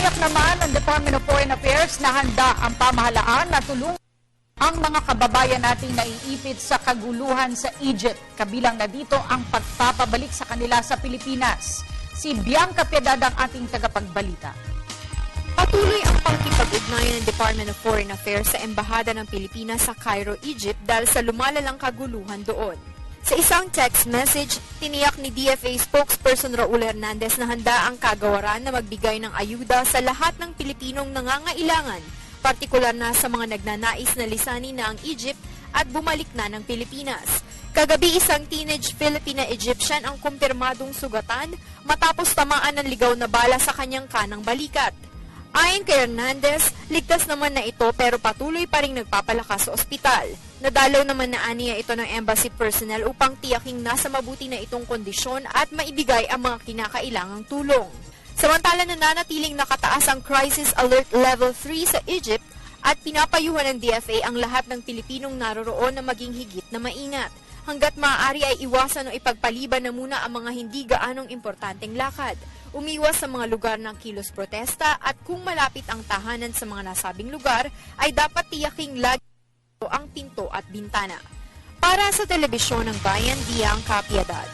Tiniyak naman ng Department of Foreign Affairs na handa ang pamahalaan na tulungan ang mga kababayan nating naiipit sa kaguluhan sa Egypt. Kabilang na dito ang pagpapabalik sa kanila sa Pilipinas. Si Bianca Piedad ang ating tagapagbalita. Patuloy ang pakikipag-ugnayan ng Department of Foreign Affairs sa Embahada ng Pilipinas sa Cairo, Egypt dahil sa lumalalang kaguluhan doon. Sa isang text message, tiniyak ni DFA spokesperson Raul Hernandez na handa ang kagawaran na magbigay ng ayuda sa lahat ng Pilipinong nangangailangan, partikular na sa mga nagnanais na lisanin na ang Egypt at bumalik na ng Pilipinas. Kagabi, isang teenage Filipina-Egyptian ang kumpirmadong sugatan matapos tamaan ng ligaw na bala sa kanyang kanang balikat. Ayon kay Hernandez, ligtas naman na ito pero patuloy pa ring nagpapalakas sa ospital. Nadalaw naman na aniya ito ng embassy personnel upang tiyaking nasa mabuti na itong kondisyon at maibigay ang mga kinakailangang tulong. Samantala nananatiling nakataas ang Crisis Alert Level 3 sa Egypt at pinapayuhan ng DFA ang lahat ng Pilipinong naroroon na maging higit na maingat. Hanggat maaari ay iwasan o ipagpaliban na muna ang mga hindi gaanong importanteng lakad. Umiwas sa mga lugar ng kilos protesta at kung malapit ang tahanan sa mga nasabing lugar, ay dapat tiyaking lagi ang pinto at bintana. Para sa Telebisyon ng Bayan, Bianca Piedad.